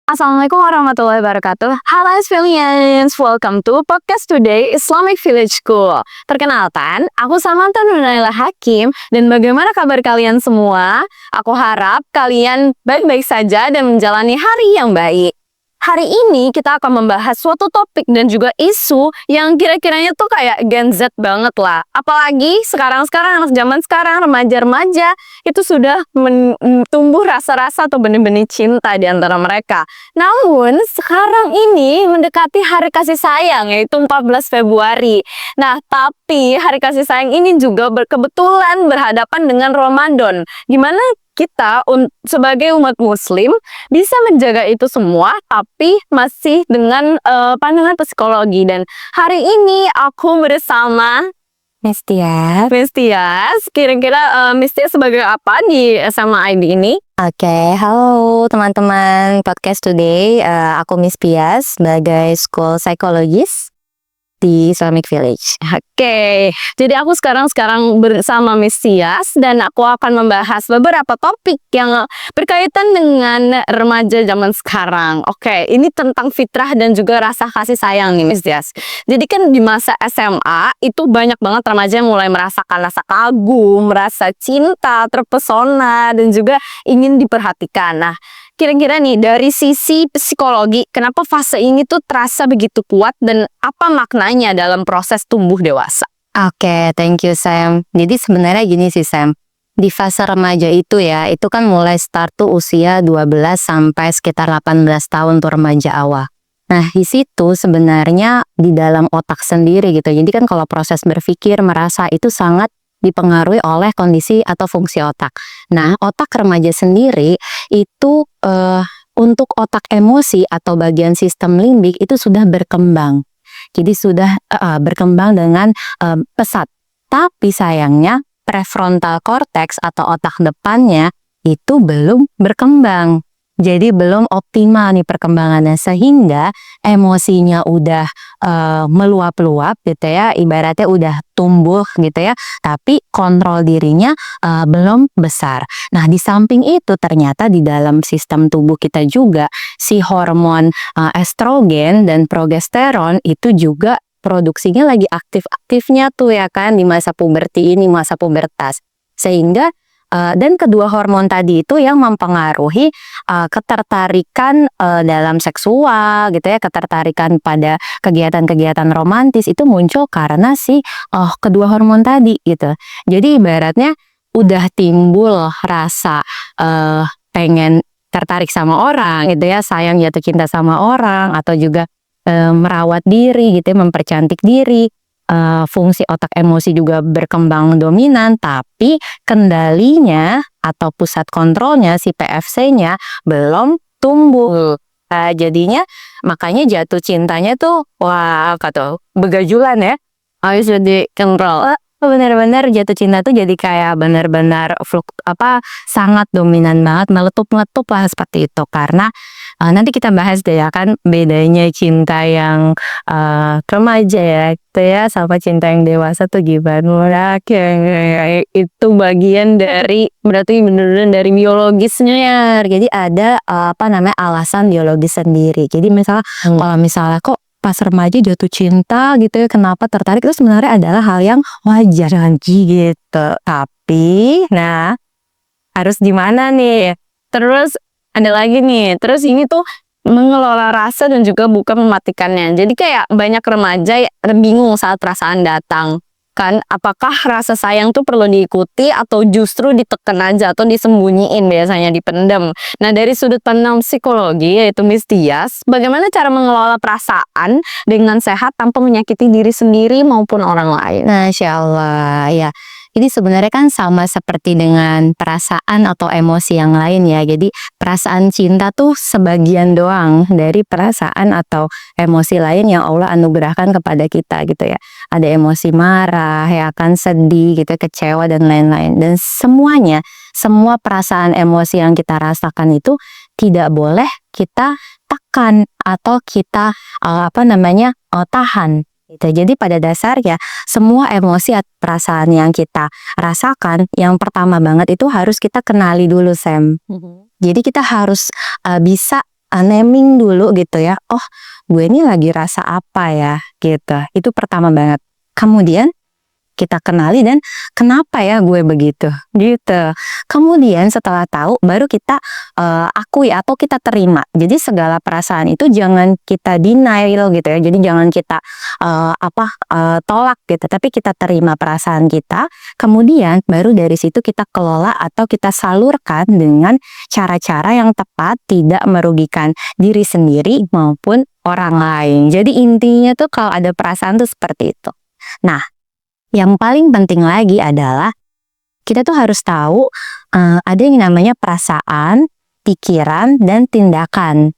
Assalamualaikum warahmatullahi wabarakatuh. Halo Isfilians, welcome to Podcast Today Islamic Village School. Perkenalkan, aku Samantha Nurnaila Hakim, dan bagaimana kabar kalian semua? Aku harap kalian baik-baik saja dan menjalani hari yang baik. Hari ini kita akan membahas suatu topik dan juga isu yang kira-kiranya tuh kayak Gen Z banget lah. Apalagi sekarang anak zaman sekarang, remaja-remaja itu sudah tumbuh rasa-rasa atau benih-benih cinta di antara mereka. Namun sekarang ini mendekati hari kasih sayang, yaitu 14 Februari. Nah, tapi hari kasih sayang ini juga kebetulan berhadapan dengan Ramadan. Gimana kita sebagai umat muslim bisa menjaga itu semua tapi masih dengan pandangan psikologi. Dan hari ini aku bersama Miss Tias. Kira-kira Miss Tias sebagai apa di SMA ID ini? Oke, halo teman-teman Podcast Today. Aku Miss Tias sebagai School Psychologist di Islamic Village. Oke, jadi aku sekarang bersama Miss Tias dan aku akan membahas beberapa topik yang berkaitan dengan remaja zaman sekarang. Oke, ini tentang fitrah dan juga rasa kasih sayang nih Miss Tias. Jadi kan di masa SMA itu banyak banget remaja yang mulai merasakan rasa kagum, rasa cinta, terpesona, dan juga ingin diperhatikan. Nah, kira-kira nih dari sisi psikologi, kenapa fase ini tuh terasa begitu kuat dan apa maknanya dalam proses tumbuh dewasa? Oke, thank you Sam. Jadi sebenarnya gini sih Sam, di fase remaja itu ya, itu kan mulai start tuh usia 12 sampai sekitar 18 tahun tuh remaja awal. Nah, di situ sebenarnya di dalam otak sendiri gitu. Jadi kan kalau proses berpikir, merasa itu sangat dipengaruhi oleh kondisi atau fungsi otak. Nah, otak remaja sendiri itu untuk otak emosi atau bagian sistem limbik itu sudah berkembang. Jadi sudah berkembang dengan pesat. Tapi sayangnya prefrontal cortex atau otak depannya itu belum berkembang. Jadi belum optimal nih perkembangannya, sehingga emosinya udah meluap-luap gitu ya, ibaratnya udah tumbuh gitu ya, tapi kontrol dirinya belum besar. Nah, di samping itu ternyata di dalam sistem tubuh kita juga si hormon estrogen dan progesteron itu juga produksinya lagi aktif-aktifnya tuh ya kan di masa puberti ini, masa pubertas. Sehingga dan kedua hormon tadi itu yang mempengaruhi ketertarikan dalam seksual gitu ya, ketertarikan pada kegiatan-kegiatan romantis itu muncul karena si kedua hormon tadi gitu. Jadi ibaratnya udah timbul rasa pengen tertarik sama orang gitu ya, sayang jatuh cinta sama orang, atau juga merawat diri gitu ya, mempercantik diri. Fungsi otak emosi juga berkembang dominan, tapi kendalinya atau pusat kontrolnya si PFC-nya belum tumbuh. Jadinya makanya jatuh cintanya tuh wah kata begajulan ya, harus jadi kontrol. Benar-benar jatuh cinta tuh jadi kayak benar-benar sangat dominan banget, meletup-meletup lah seperti itu. Karena nanti kita bahas deh ya kan bedanya cinta yang remaja ya gitu ya sama cinta yang dewasa tuh gimana. Itu bagian dari berarti benar-benar dari biologisnya ya. Jadi ada alasan biologis sendiri. Jadi misalnya kalau misalnya kok pas remaja jatuh cinta gitu ya, kenapa tertarik, itu sebenarnya adalah hal yang wajar gitu. Tapi nah harus gimana nih? Terus ada lagi nih, terus ini tuh mengelola rasa dan juga bukan mematikannya. Jadi kayak banyak remaja bingung saat perasaan datang. Kan, apakah rasa sayang tuh perlu diikuti atau justru ditekan aja atau disembunyiin, biasanya dipendam. Nah, dari sudut pandang psikologi yaitu Miss Tias, bagaimana cara mengelola perasaan dengan sehat tanpa menyakiti diri sendiri maupun orang lain? Nah, Insya Allah ya. Jadi sebenarnya kan sama seperti dengan perasaan atau emosi yang lain ya. Jadi perasaan cinta tuh sebagian doang dari perasaan atau emosi lain yang Allah anugerahkan kepada kita gitu ya. Ada emosi marah, ya kan, sedih gitu, kecewa dan lain-lain. Dan semuanya, semua perasaan emosi yang kita rasakan itu tidak boleh kita tekan atau kita tahan. Gitu. Jadi pada dasarnya semua emosi atau perasaan yang kita rasakan, yang pertama banget itu harus kita kenali dulu Sam. Jadi kita harus bisa naming dulu gitu ya. Oh, gue ini lagi rasa apa ya gitu. Itu pertama banget. Kemudian kita kenali dan kenapa ya gue begitu gitu. Kemudian setelah tahu baru kita akui atau kita terima. Jadi segala perasaan itu jangan kita denial gitu ya. Jadi jangan kita tolak gitu, tapi kita terima perasaan kita. Kemudian baru dari situ kita kelola atau kita salurkan dengan cara-cara yang tepat, tidak merugikan diri sendiri maupun orang lain. Jadi intinya tuh kalau ada perasaan tuh seperti itu. Nah, yang paling penting lagi adalah kita tuh harus tahu ada yang namanya perasaan, pikiran, dan tindakan.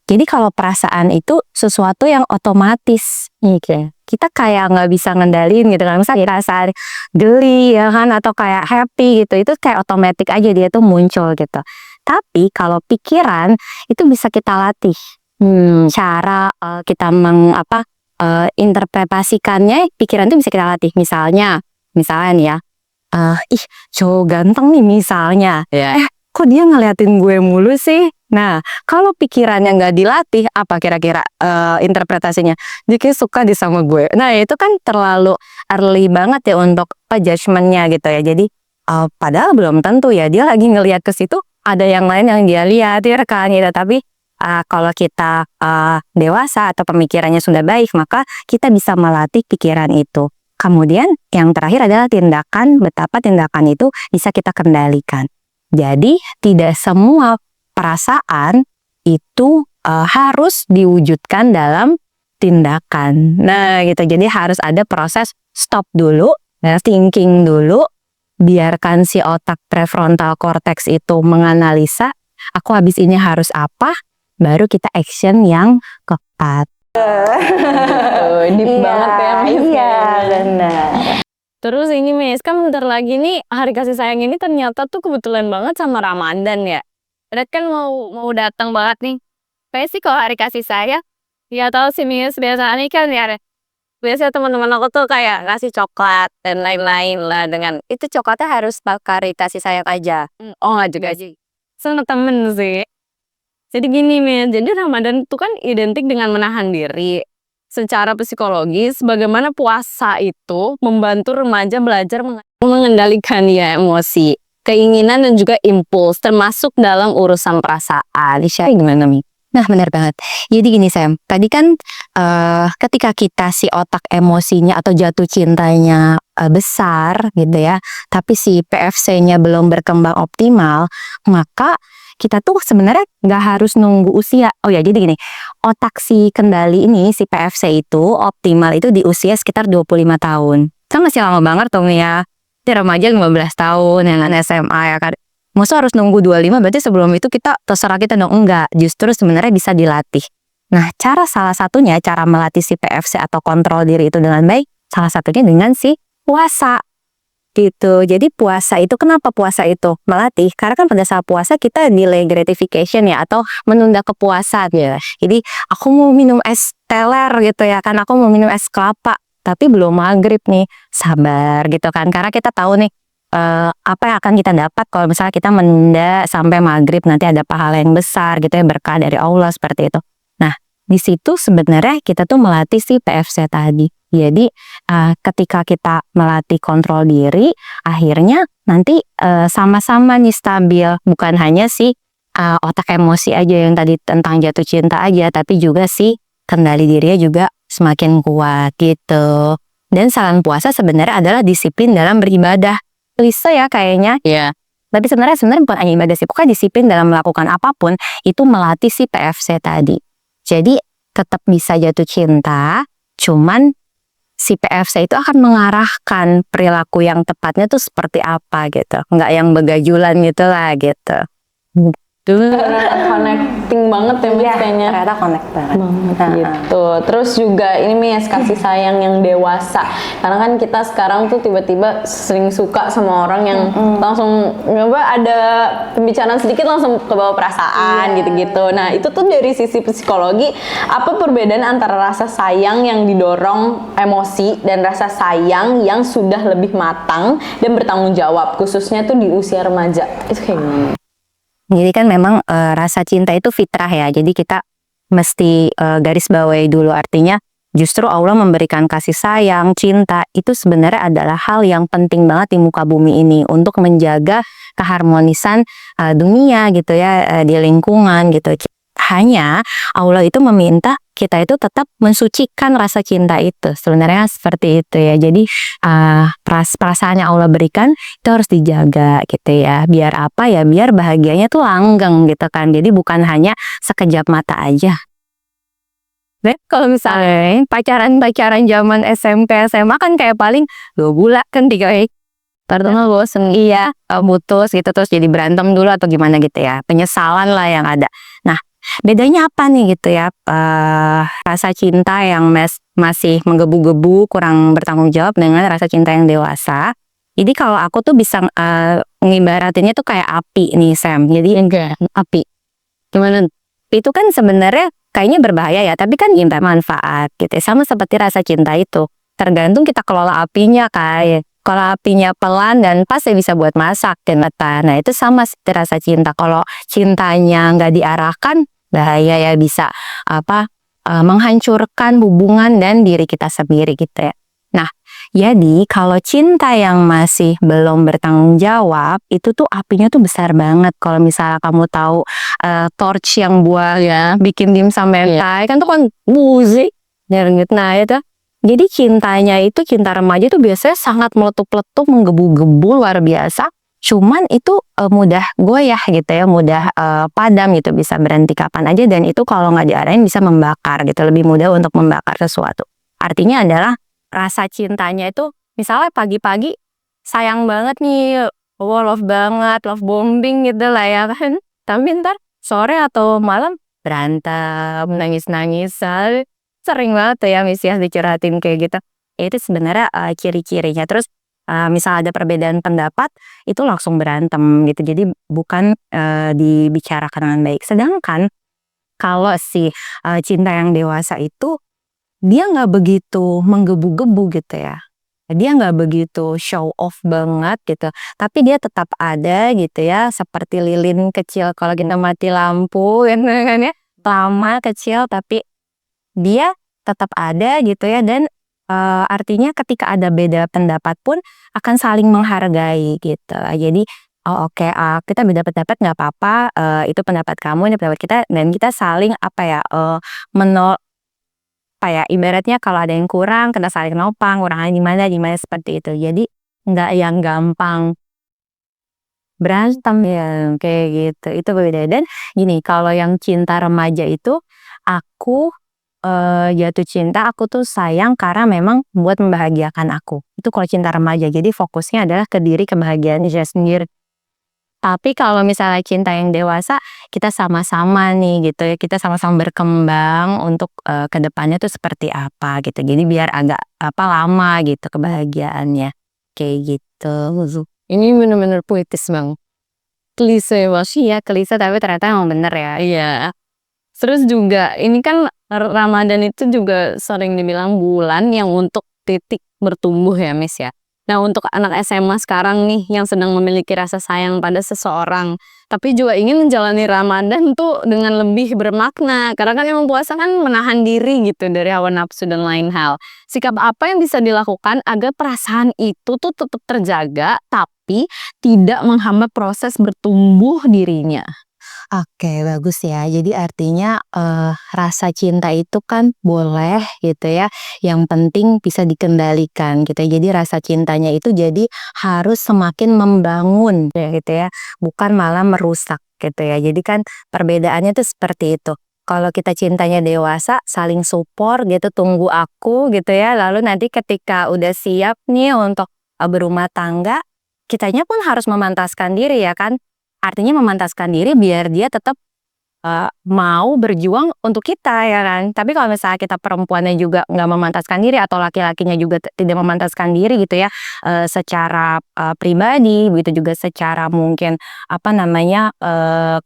Jadi kalau perasaan itu sesuatu yang otomatis, gitu. Kita kayak nggak bisa ngendalin gitu kan. Misalnya perasaan geli ya kan, atau kayak happy gitu, itu kayak otomatis aja dia tuh muncul gitu. Tapi kalau pikiran itu bisa kita latih. Cara kita interpretasikannya, pikiran itu bisa kita latih. Misalnya nih ya, ih cowok ganteng nih misalnya, kok dia ngeliatin gue mulu sih. Nah, kalau pikirannya nggak dilatih, apa kira-kira interpretasinya? Dia kayak suka di sama gue. Nah, itu kan terlalu early banget ya untuk judgementnya gitu ya. Jadi padahal belum tentu ya, dia lagi ngeliat ke situ, ada yang lain yang dia lihat ya kan gitu. Tapi kalau kita dewasa atau pemikirannya sudah baik, maka kita bisa melatih pikiran itu. Kemudian yang terakhir adalah tindakan, betapa tindakan itu bisa kita kendalikan. Jadi tidak semua perasaan itu harus diwujudkan dalam tindakan. Nah gitu, jadi harus ada proses stop dulu, thinking dulu, biarkan si otak prefrontal cortex itu menganalisa, aku habis ini harus apa, baru kita action yang tepat. Deep banget ya, Miss. Iya, benar. Terus ini Miss, kan bentar lagi nih hari kasih sayang ini ternyata tuh kebetulan banget sama Ramadan ya. Berat kan mau datang banget nih. Kayak sih kalau hari kasih sayang, ya tahu sih Miss, biasanya kan ya biasanya teman-teman aku tuh kayak ngasih coklat dan lain-lain lah, dengan itu coklatnya harus pakai kasih sayang aja. Oh nggak juga sih. Sama temen sih. Jadi gini Miss, jadi Ramadan itu kan identik dengan menahan diri. Secara psikologis, bagaimana puasa itu membantu remaja belajar mengendalikan ya emosi, keinginan dan juga impuls, termasuk dalam urusan perasaan. Isya gimana Mi? Nah benar banget. Jadi gini Sam, tadi kan ketika kita si otak emosinya atau jatuh cintanya besar gitu ya, tapi si PFC-nya belum berkembang optimal, maka kita tuh sebenarnya nggak harus nunggu usia. Oh ya, jadi gini, otak si kendali ini, si PFC itu optimal itu di usia sekitar 25 tahun. Kan masih lama banget tuh ya. Di remaja 15 tahun, yang SMA ya kan. Maksudnya harus nunggu 25, berarti sebelum itu kita terserah kita dong. Enggak, justru sebenarnya bisa dilatih. Nah, salah satunya, cara melatih si PFC atau kontrol diri itu dengan baik, salah satunya dengan si puasa. Gitu. Jadi puasa itu, kenapa puasa itu melatih? Karena kan pada saat puasa kita delay gratification ya, atau menunda kepuasan ya. Jadi aku mau minum es teler gitu ya kan, aku mau minum es kelapa, tapi belum maghrib nih, sabar gitu kan. Karena kita tahu nih apa yang akan kita dapat kalau misalnya kita menunda sampai maghrib, nanti ada pahala yang besar gitu ya, berkah dari Allah seperti itu. Nah di situ sebenarnya kita tuh melatih si PFC tadi. Jadi ketika kita melatih kontrol diri, akhirnya nanti sama-sama nih stabil. Bukan hanya si otak emosi aja yang tadi tentang jatuh cinta aja, tapi juga si kendali dirinya juga semakin kuat gitu. Dan saran puasa sebenarnya adalah disiplin dalam beribadah. Klise ya kayaknya. Iya. Tapi sebenarnya bukan hanya ibadah sih, pokoknya disiplin dalam melakukan apapun itu melatih si PFC tadi. Jadi tetap bisa jatuh cinta, cuman si PFC itu akan mengarahkan perilaku yang tepatnya tuh seperti apa gitu. Nggak yang begajulan gitu lah gitu. Connecting banget ya Miss kayaknya. Ternyata connect banget. Gitu. Terus juga ini Miss, kasih sayang yang dewasa. Karena kan kita sekarang tuh tiba-tiba sering suka sama orang yang langsung ada pembicaraan sedikit langsung ke bawah perasaan gitu-gitu. Nah, itu tuh dari sisi psikologi, apa perbedaan antara rasa sayang yang didorong emosi dan rasa sayang yang sudah lebih matang dan bertanggung jawab, khususnya tuh di usia remaja. Itu kayak gimana? Jadi kan memang rasa cinta itu fitrah ya. Jadi kita mesti garis bawahi dulu, artinya justru Allah memberikan kasih sayang, cinta itu sebenarnya adalah hal yang penting banget di muka bumi ini untuk menjaga keharmonisan dunia gitu ya, di lingkungan gitu. Hanya Allah itu meminta kita itu tetap mensucikan rasa cinta itu. Sebenarnya seperti itu ya. Jadi perasaan yang Allah berikan itu harus dijaga gitu ya. Biar apa ya? Biar bahagianya tuh langgeng gitu kan. Jadi bukan hanya sekejap mata aja. Kalau misalnya pacaran-pacaran zaman SMP, SMA kan kayak paling 2 bulan kan 3 pertama bosen, iya, putus gitu terus jadi berantem dulu atau gimana gitu ya. Penyesalan lah yang ada. Nah, bedanya apa nih gitu ya? Rasa cinta yang masih menggebu-gebu, kurang bertanggung jawab dengan rasa cinta yang dewasa. Jadi kalau aku tuh bisa ngibaratinnya tuh kayak api nih Sam. Jadi api. Gimana? Itu kan sebenarnya kayaknya berbahaya ya, tapi kan ada manfaat gitu. Sama seperti rasa cinta itu. Tergantung kita kelola apinya kayak. Kalau apinya pelan dan pas ya bisa buat masak dan mata. Nah itu sama seperti rasa cinta. Kalau cintanya nggak diarahkan, bahaya ya, bisa menghancurkan hubungan dan diri kita sendiri gitu ya. Nah, jadi kalau cinta yang masih belum bertanggung jawab, itu tuh apinya tuh besar banget. Kalau misalnya kamu tahu torch yang buat ya bikin dimsum mentai kan tuh kan buzi. Nah itu. Jadi cintanya itu, cinta remaja itu biasanya sangat meletup-letup, menggebu-gebu luar biasa. Cuman itu mudah goyah gitu ya, mudah padam gitu, bisa berhenti kapan aja. Dan itu kalau nggak diarahin bisa membakar gitu, lebih mudah untuk membakar sesuatu. Artinya adalah rasa cintanya itu misalnya pagi-pagi sayang banget nih, love banget, love bombing gitu lah ya kan. Tapi ntar sore atau malam berantem, nangis-nangisan. Sering banget tuh ya Miss ya dicurhatin kayak gitu. Itu sebenarnya ciri-cirinya. Terus misal ada perbedaan pendapat itu langsung berantem gitu. Jadi bukan dibicarakan dengan baik. Sedangkan kalau si cinta yang dewasa itu dia nggak begitu menggebu-gebu gitu ya. Dia nggak begitu show off banget gitu. Tapi dia tetap ada gitu ya. Seperti lilin kecil kalau kita mati lampu gitu kan ya. Lama kecil tapi dia tetap ada gitu ya, dan artinya ketika ada beda pendapat pun akan saling menghargai gitu. Jadi oke, kita beda pendapat nggak apa-apa, itu pendapat kamu, ini pendapat kita, dan kita saling ibaratnya kalau ada yang kurang kita saling nopang, kurangnya di mana seperti itu. Jadi nggak yang gampang berantem ya kayak gitu. Itu beda. Dan gini, kalau yang cinta remaja itu aku jatuh cinta, aku tuh sayang karena memang buat membahagiakan aku. Itu kalau cinta remaja. Jadi fokusnya adalah ke diri, kebahagiaan diri sendiri. Tapi kalau misalnya cinta yang dewasa, kita sama-sama nih gitu ya. Kita sama-sama berkembang untuk ke depannya tuh seperti apa gitu. Jadi biar agak lama gitu kebahagiaannya. Kayak gitu. Ini bener-bener puitis bang. Klise banget. Iya klise tapi ternyata emang bener ya. Iya. Terus juga ini kan Ramadan itu juga sering dibilang bulan yang untuk titik bertumbuh ya Miss ya. Nah untuk anak SMA sekarang nih yang sedang memiliki rasa sayang pada seseorang, tapi juga ingin menjalani Ramadan tuh dengan lebih bermakna. Karena kan emang puasa kan menahan diri gitu dari hawa nafsu dan lain hal. Sikap apa yang bisa dilakukan agar perasaan itu tuh tetap terjaga tapi tidak menghambat proses bertumbuh dirinya? Oke, bagus ya. Jadi artinya rasa cinta itu kan boleh gitu ya. Yang penting bisa dikendalikan gitu ya. Jadi rasa cintanya itu jadi harus semakin membangun ya gitu ya. Bukan malah merusak gitu ya. Jadi kan perbedaannya tuh seperti itu. Kalau kita cintanya dewasa, saling support gitu, tunggu aku gitu ya. Lalu nanti ketika udah siap nih untuk berumah tangga, kitanya pun harus memantaskan diri ya kan. Artinya memantaskan diri biar dia tetap mau berjuang untuk kita ya kan. Tapi kalau misalnya kita perempuannya juga nggak memantaskan diri atau laki-lakinya juga tidak memantaskan diri gitu ya, secara pribadi, begitu juga secara mungkin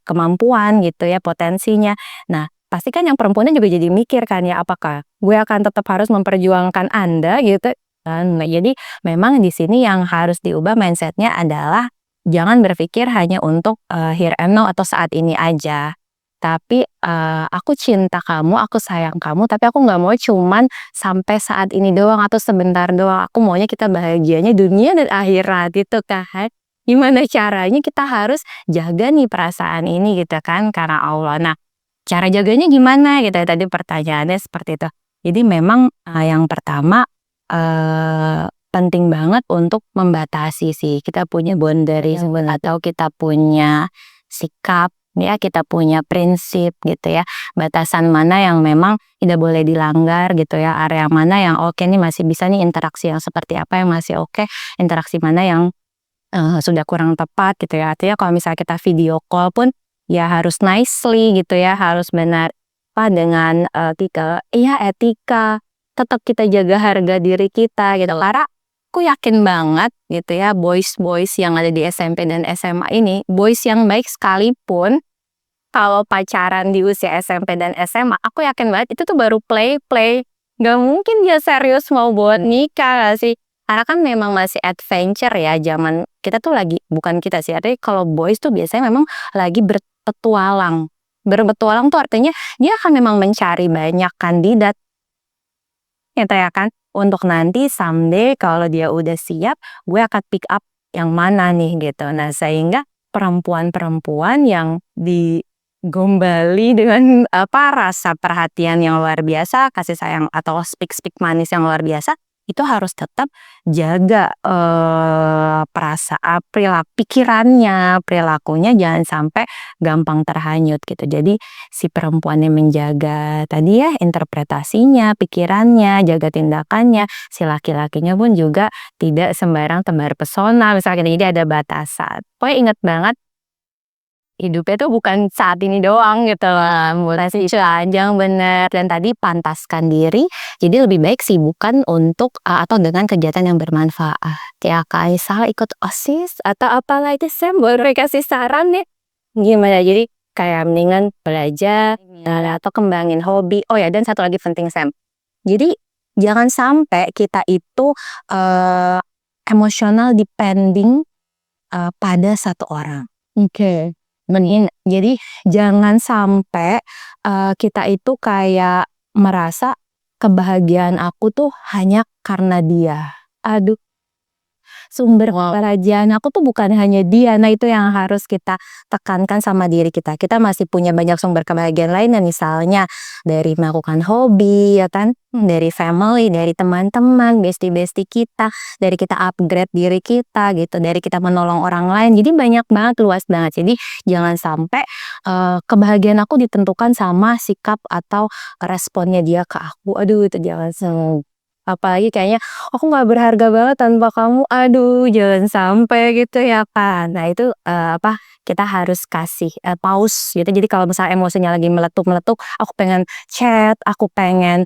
kemampuan gitu ya, potensinya. Nah pasti kan yang perempuannya juga jadi mikir kan ya, apakah gue akan tetap harus memperjuangkan Anda gitu. Nah jadi memang di sini yang harus diubah mindsetnya adalah jangan berpikir hanya untuk here and now atau saat ini aja. Tapi aku cinta kamu, aku sayang kamu, tapi aku nggak mau cuman sampai saat ini doang atau sebentar doang. Aku maunya kita bahagianya dunia dan akhirat itu kan. Gimana caranya kita harus jaga nih perasaan ini gitu kan karena Allah. Nah, cara jaganya gimana gitu ya, tadi pertanyaannya seperti itu. Jadi memang yang pertama penting banget untuk membatasi sih. Kita punya boundaries atau kita punya sikap ya, kita punya prinsip gitu ya. Batasan mana yang memang tidak boleh dilanggar gitu ya. Area mana yang oke nih masih bisa nih interaksi yang seperti apa yang masih oke. Interaksi mana yang sudah kurang tepat gitu ya. Artinya kalau misalnya kita video call pun ya harus nicely gitu ya. Harus benar dengan etika. Tetap kita jaga harga diri kita gitu. Karena aku yakin banget gitu ya, boys yang ada di SMP dan SMA ini, boys yang baik sekalipun kalau pacaran di usia SMP dan SMA, aku yakin banget itu tuh baru play. Gak mungkin dia serius mau buat nikah gak sih? Karena kan memang masih adventure ya, zaman kita tuh lagi, bukan kita sih, artinya kalau boys tuh biasanya memang lagi berpetualang. Berpetualang tuh artinya dia akan memang mencari banyak kandidat gitu ya kan, untuk nanti someday kalau dia udah siap, gue akan pick up yang mana nih gitu. Nah, sehingga perempuan-perempuan yang digombali dengan rasa perhatian yang luar biasa, kasih sayang atau speak manis yang luar biasa, itu harus tetap jaga perasaan, pikirannya, perilakunya jangan sampai gampang terhanyut gitu. Jadi si perempuannya menjaga tadi ya interpretasinya, pikirannya, jaga tindakannya, si laki-lakinya pun juga tidak sembarang tebar pesona misalnya. Jadi ada batasan. Pokoknya ingat banget, hidupnya tuh bukan saat ini doang gitu lah, masih panjang bener. Dan tadi pantaskan diri, jadi lebih baik sibukkan untuk atau dengan kegiatan yang bermanfaat ya, kayak salah ikut OSIS atau apalah itu. Saya boleh kasih saran nih gimana, jadi kayak mendingan belajar atau kembangin hobi. Oh ya, dan satu lagi penting Sam, jadi jangan sampai kita itu emotional depending pada satu orang. Oke. Jadi jangan sampai kita itu kayak merasa kebahagiaan aku tuh hanya karena dia. Aduh, sumber kebahagiaan aku tuh bukan hanya dia. Nah, itu yang harus kita tekankan sama diri kita. Kita masih punya banyak sumber kebahagiaan lainnya, misalnya dari melakukan hobi ya kan, dari family, dari teman-teman, bestie kita, dari kita upgrade diri kita gitu, dari kita menolong orang lain. Jadi banyak banget, luas banget. Jadi jangan sampai kebahagiaan aku ditentukan sama sikap atau responnya dia ke aku. Aduh, itu jangan apalagi kayaknya aku nggak berharga banget tanpa kamu, aduh jangan sampai gitu ya kan. Nah itu kita harus kasih pause gitu. Jadi kalau misalnya emosinya lagi meletup, aku pengen chat, aku pengen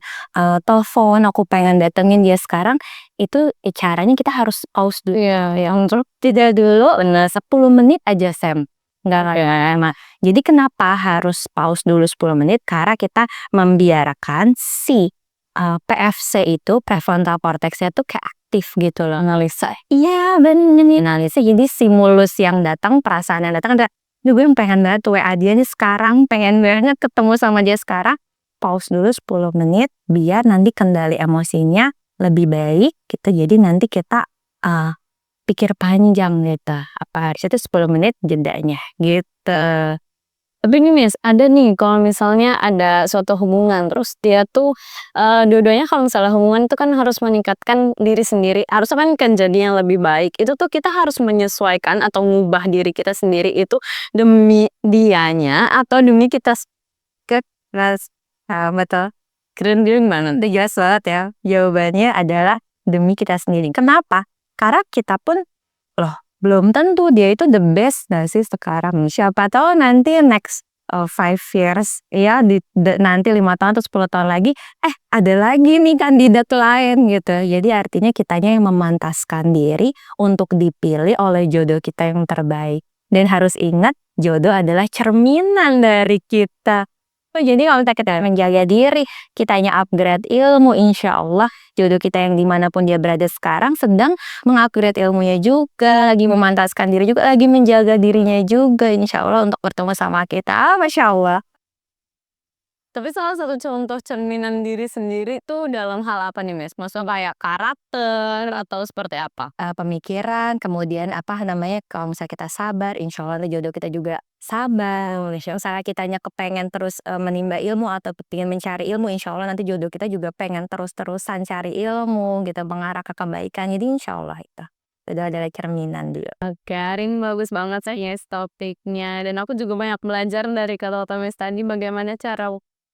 telepon, aku pengen datengin dia sekarang, itu caranya kita harus pause dulu ya, yang untuk tidak dulu 10 menit aja Sam. Enggak lama. Jadi kenapa harus pause dulu 10 menit? Karena kita membiarkan si PFC itu, prefrontal cortex-nya tuh kayak aktif gitu loh, analisa. Iya bener nih, analisa. Jadi stimulus yang datang, perasaan yang datang ada, gue pengen banget WA dia nih sekarang, pengen banget ketemu sama dia sekarang. Pause dulu 10 menit, biar nanti kendali emosinya lebih baik gitu. Jadi nanti kita pikir panjang gitu. Apa harusnya itu 10 menit jedanya gitu. Tapi nih Miss, ada nih kalau misalnya ada suatu hubungan, terus dia tuh dua-duanya kalau misalnya hubungan itu kan harus meningkatkan diri sendiri, harusnya kan jadi yang lebih baik. Itu tuh kita harus menyesuaikan atau ngubah diri kita sendiri itu demi dianya atau demi kita betul. Keren dia gimana? Udah jelas banget ya. Jawabannya adalah demi kita sendiri. Kenapa? Karena kita pun belum tentu dia itu the best gak sih sekarang. Siapa tahu nanti next 5 years ya, nanti 5 tahun atau 10 tahun lagi ada lagi nih kandidat lain gitu. Jadi artinya kitanya yang memantaskan diri untuk dipilih oleh jodoh kita yang terbaik. Dan harus ingat, jodoh adalah cerminan dari kita. Jadi kalau kita menjaga diri, kitanya upgrade ilmu, insya Allah jodoh kita yang dimanapun dia berada sekarang sedang mengupgrade ilmunya juga, lagi memantaskan diri juga, lagi menjaga dirinya juga, insya Allah untuk bertemu sama kita. Masya Allah. Tapi salah satu contoh cerminan diri sendiri tuh dalam hal apa nih, Mas? Maksudnya kayak karakter atau seperti apa? Pemikiran, kemudian apa namanya, kalau misalnya kita sabar, insya Allah jodoh kita juga sabar. Misalnya kitanya kepengen terus menimba ilmu atau pengen mencari ilmu, insya Allah nanti jodoh kita juga pengen terus-terusan cari ilmu gitu, mengarah ke kebaikan. Jadi insya Allah itu adalah cerminan dulu. Oke, hari ini bagus banget sih Yes topiknya. Dan aku juga banyak belajar dari kata-kata Mas tadi bagaimana cara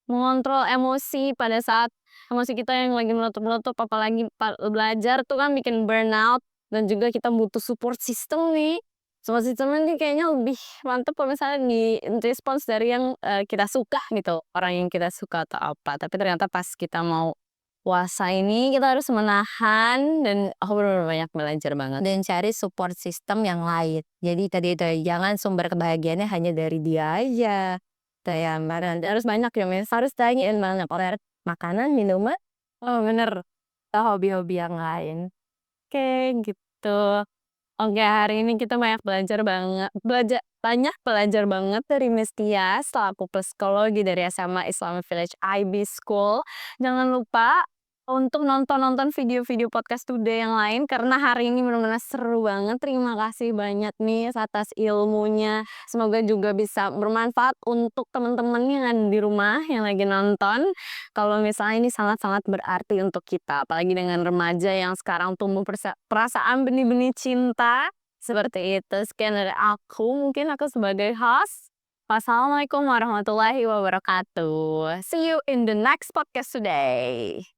mengontrol emosi pada saat emosi kita yang lagi meletup-meletup. Apalagi belajar tuh kan bikin burnout. Dan juga kita butuh support system nih. Support system ini kayaknya lebih mantep kalau misalnya di respons dari yang kita suka gitu. Orang yang kita suka atau apa. Tapi ternyata pas kita mau puasa ini kita harus menahan dan aku benar-benar banyak belajar banget. Dan cari support system yang lain. Jadi tadi itu jangan sumber kebahagiaannya hanya dari dia aja. Kayak Harus banyak ya, Miss. harus tanyain banyak orang makanan, minuman, Oh, bener. atau hobi-hobi yang lain. Oke, gitu. Oke, hari ini kita banyak belajar banget dari Miss Tia selaku psikologi dari SMA Islamic Village IB School. Jangan lupa untuk nonton-nonton video-video podcast today yang lain karena hari ini benar-benar seru banget. Terima kasih banyak nih atas ilmunya. Semoga juga bisa bermanfaat untuk teman-teman yang ada di rumah yang lagi nonton. Kalau misalnya ini sangat-sangat berarti untuk kita, apalagi dengan remaja yang sekarang tumbuh perasaan benih-benih cinta. Seperti itu, sekian dari aku. Mungkin aku sebagai host. Wassalamualaikum warahmatullahi wabarakatuh. See you in the next podcast today.